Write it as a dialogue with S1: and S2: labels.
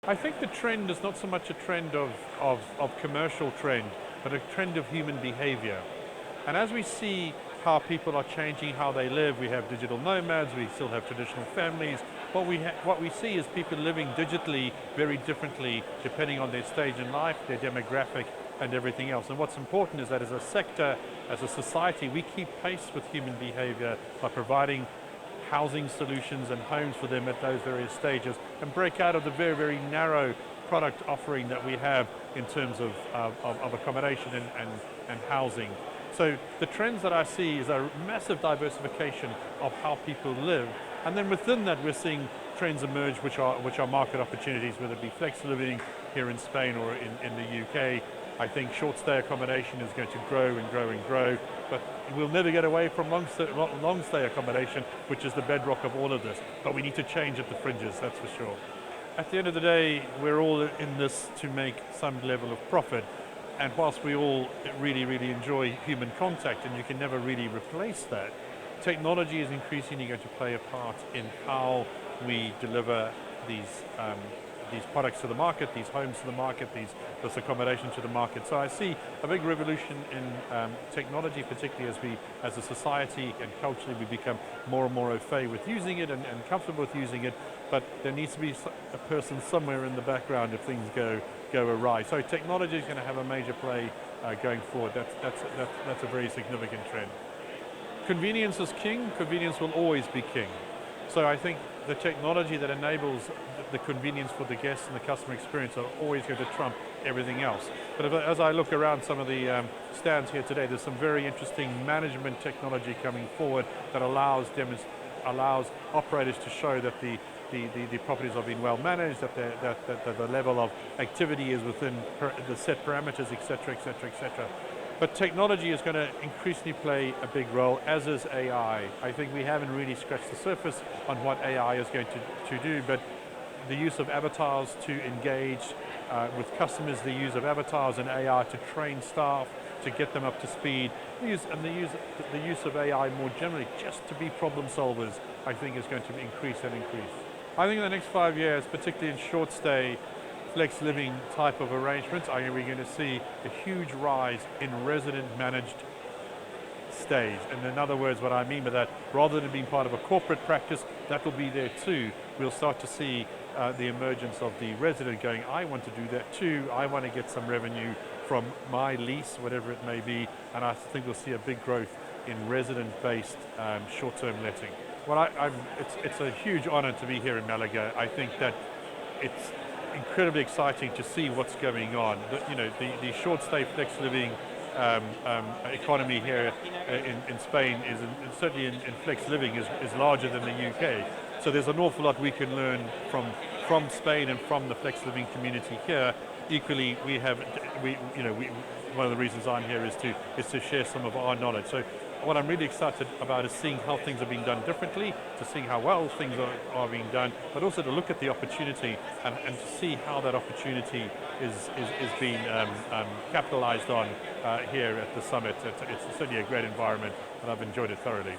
S1: I think the trend is not so much a trend of commercial trend, but a trend of human behavior. And as we see how people are changing how they live, we have digital nomads, we still have traditional families. What we see is people living digitally very differently depending on their stage in life, their demographic, and everything else. And what's important is that as a sector, as a society, we keep pace with human behavior by providing housing solutions and homes for them at those various stages, and break out of the very, very narrow product offering that we have in terms of accommodation and housing. So the trends that I see is a massive diversification of how people live, and then within that we're seeing trends emerge which are market opportunities, whether it be flex living here in Spain or in the UK. I think short stay accommodation is going to grow and grow and grow, but we'll never get away from long stay accommodation, which is the bedrock of all of this. But we need to change at the fringes, that's for sure. At the end of the day, we're all in this to make some level of profit. And whilst we all really, really enjoy human contact, and you can never really replace that, technology is increasingly going to play a part in how we deliver these products to the market, these homes to the market, this accommodation to the market. So I see a big revolution in technology, particularly as a society and culturally we become more and more au fait with using it and comfortable with using it, but there needs to be a person somewhere in the background if things go awry. So technology is going to have a major play going forward. That's a very significant trend. Convenience is king, convenience will always be king. So I think the technology that enables the convenience for the guests and the customer experience are always going to trump everything else. But as I look around some of the stands here today, there's some very interesting management technology coming forward that allows operators to show that the properties are being well managed, that the level of activity is within the set parameters, etc., etc., etc. But technology is going to increasingly play a big role, as is AI. I think we haven't really scratched the surface on what AI is going to do, but the use of avatars to engage with customers, the use of avatars and AI to train staff, to get them up to speed, the use of AI more generally just to be problem solvers, I think is going to increase and increase. I think in the next 5 years, particularly in short stay, flex living type of arrangements, I think we're going to see a huge rise in resident managed stays. And in other words, what I mean by that, rather than being part of a corporate practice, that will be there too. We'll start to see the emergence of the resident going, I want to do that too, I want to get some revenue from my lease, whatever it may be, and I think we'll see a big growth in resident-based short-term letting. Well, it's a huge honor to be here in Malaga. I think that it's incredibly exciting to see what's going on. The short stay flex living economy here in Spain is certainly in flex living is larger than the UK. So there's an awful lot we can learn from Spain and from the flex living community here. Equally, one of the reasons I'm here is to share some of our knowledge. So what I'm really excited about is seeing how things are being done differently, to seeing how well things are being done, but also to look at the opportunity and to see how that opportunity is being capitalized on here at the summit. It's certainly a great environment and I've enjoyed it thoroughly.